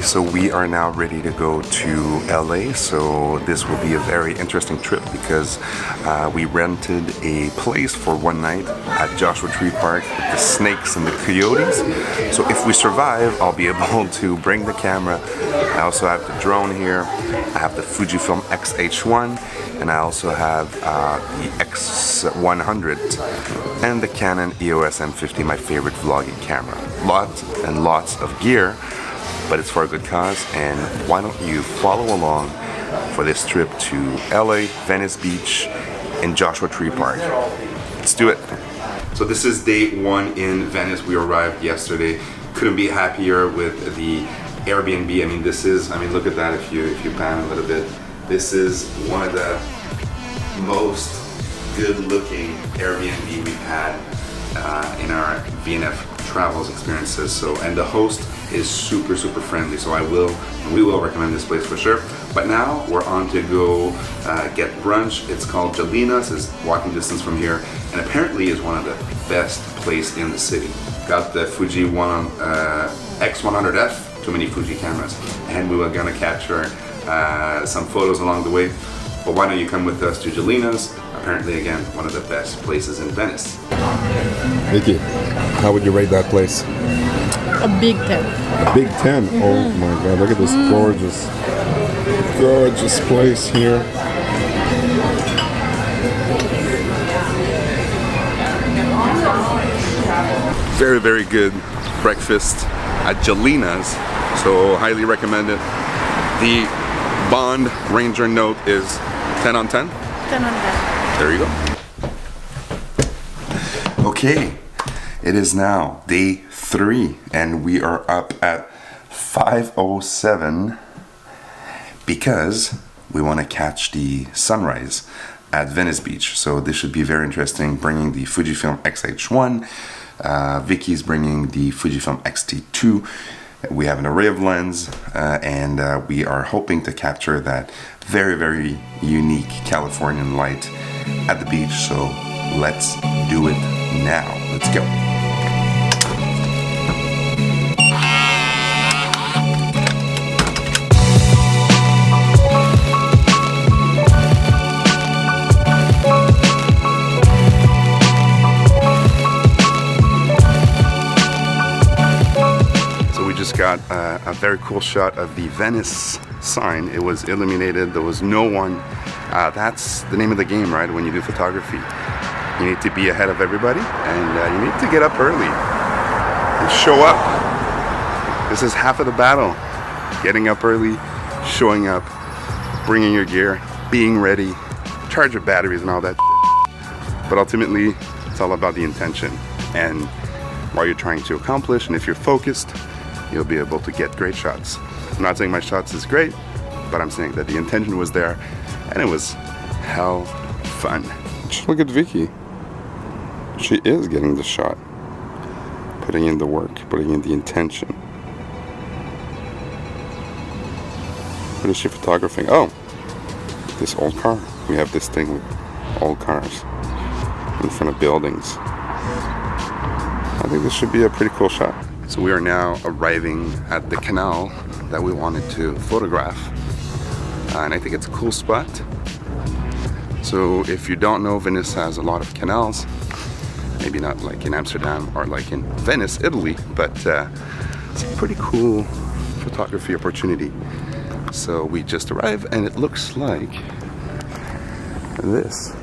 So we are now ready to go to LA. So this will be a very interesting trip because we rented a place for one night at Joshua Tree Park with the snakes and the coyotes. So if we survive, I'll be able to bring the camera. I also have the drone here. I have the Fujifilm X-H1, and I also have the X-100 and the Canon EOS M50, my favorite vlogging camera. Lots and lots of gear, but it's for a good cause. And why don't you follow along for this trip to LA, Venice Beach, and Joshua Tree Park. Let's do it. So this is day one in Venice. We arrived yesterday. Couldn't be happier with the Airbnb. I mean, look at that if you pan a little bit. This is one of the most good-looking Airbnb we've had in our VNF travels experiences. So, and the host is super friendly. So we will recommend this place for sure. But now we're on to go get brunch. It's called Jalena's. It's walking distance from here, and apparently is one of the best place in the city. Got the Fuji X100F. Too many Fuji cameras, and we were gonna capture some photos along the way. But why don't you come with us to Jalena's? Apparently, again, one of the best places in Venice. Vicky, how would you rate that place? A big 10. A big 10? Mm-hmm. Oh my God, look at this gorgeous place here. Very good breakfast at Jalena's, so highly recommend it. The Bond Ranger note is 10 on 10? 10 on 10. There you go. Okay, it is now day 3 and we are up at 5:07 because we want to catch the sunrise at Venice Beach. So this should be very interesting, bringing the Fujifilm X-H1. Vicky's bringing the Fujifilm X-T2. We have an array of lens, and we are hoping to capture that very unique Californian light at the beach. So let's do it now. Let's go. Got a very cool shot of the Venice sign. It was illuminated. There was no one. That's the name of the game, right? When you do photography, you need to be ahead of everybody, and you need to get up early and show up. This is half of the battle: getting up early, showing up, bringing your gear, being ready, charge your batteries and all that shit. But ultimately, it's all about the intention and what you're trying to accomplish. And if you're focused, you'll be able to get great shots. I'm not saying my shots is great, but I'm saying that the intention was there, and it was hell fun. Look at Vicky. She is getting the shot. Putting in the work, putting in the intention. What is she photographing? Oh, this old car. We have this thing with old cars in front of buildings. I think this should be a pretty cool shot. So we are now arriving at the canal that we wanted to photograph, and I think it's a cool spot. So if you don't know, Venice has a lot of canals, maybe not like in Amsterdam or like in Venice, Italy, but it's a pretty cool photography opportunity. So we just arrived and it looks like this.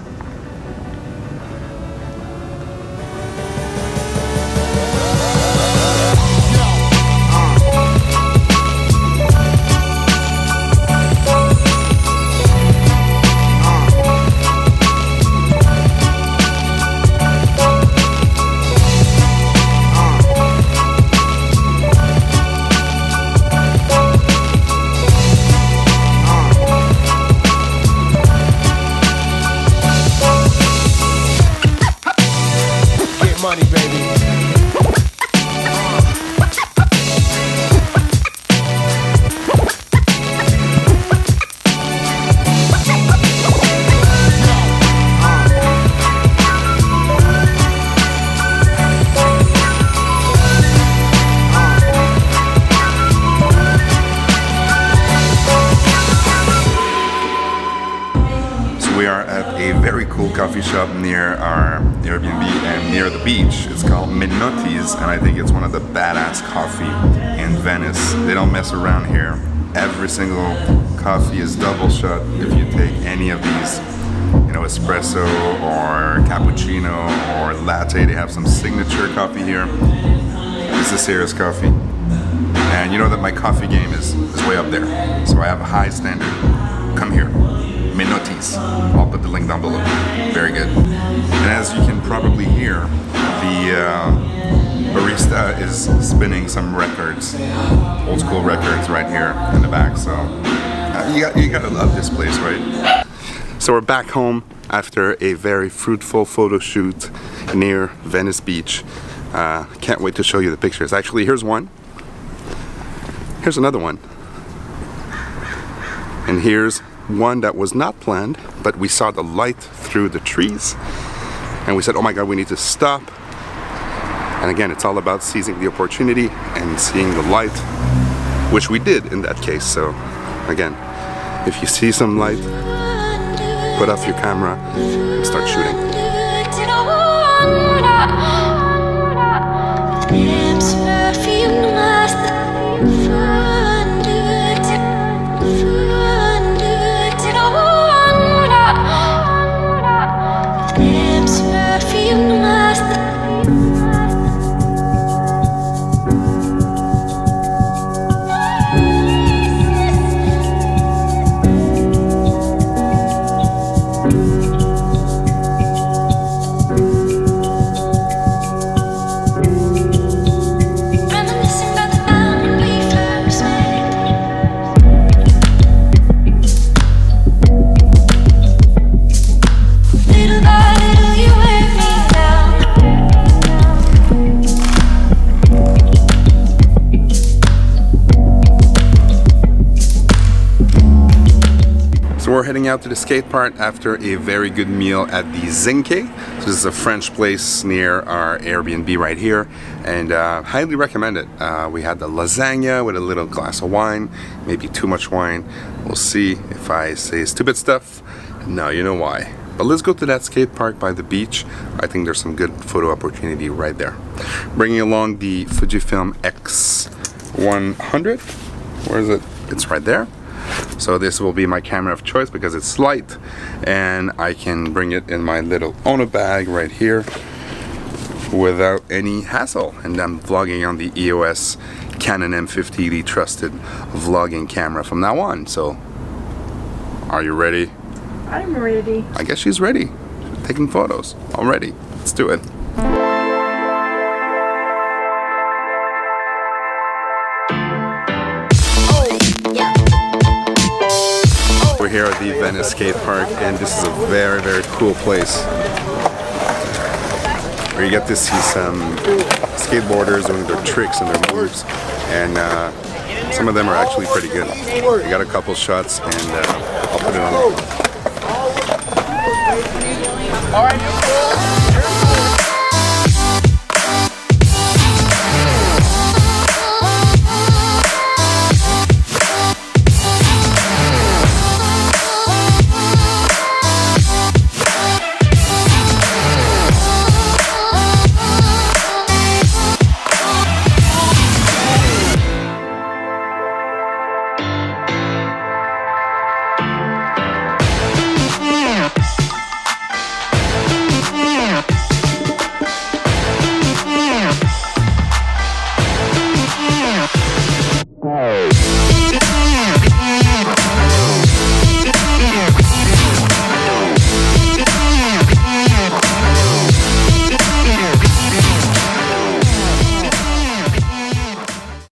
coffee shop near our Airbnb and near the beach. It's called Menotti's, and I think it's one of the badass coffee in Venice. They don't mess around here. Every single coffee is double shot if you take any of these, you know, espresso or cappuccino or latte. They have some signature coffee here. This is serious coffee. And you know that my coffee game is way up there. So I have a high standard. Come here. Menotti's. I'll put the link down below. Very good. And as you can probably hear, the barista is spinning some records, old school records right here in the back. So you gotta love this place, right? So we're back home after a very fruitful photo shoot near Venice Beach. Can't wait to show you the pictures. Actually, here's one. Here's another one. And here's one that was not planned, but we saw the light through the trees and we said, oh my god, we need to stop. And again, it's all about seizing the opportunity and seeing the light, which we did in that case. So again, if you see some light, put off your camera and start shooting. We're heading out to the skate park after a very good meal at the Zinke. So this is a French place near our Airbnb right here, and highly recommend it. We had the lasagna with a little glass of wine, maybe too much wine. We'll see if I say stupid stuff. No, you know why. But let's go to that skate park by the beach. I think there's some good photo opportunity right there. Bringing along the Fujifilm X-100. Where is it? It's right there. So this will be my camera of choice because it's light and I can bring it in my little Ono bag right here without any hassle. And I'm vlogging on the EOS Canon M50, the trusted vlogging camera from now on. So are you ready? I'm ready. I guess she's ready. She's taking photos already. Let's do it. We're here at the Venice skate park, and this is a very, very cool place where you get to see some skateboarders doing their tricks and their moves, and some of them are actually pretty good. I got a couple shots, and I'll put it on.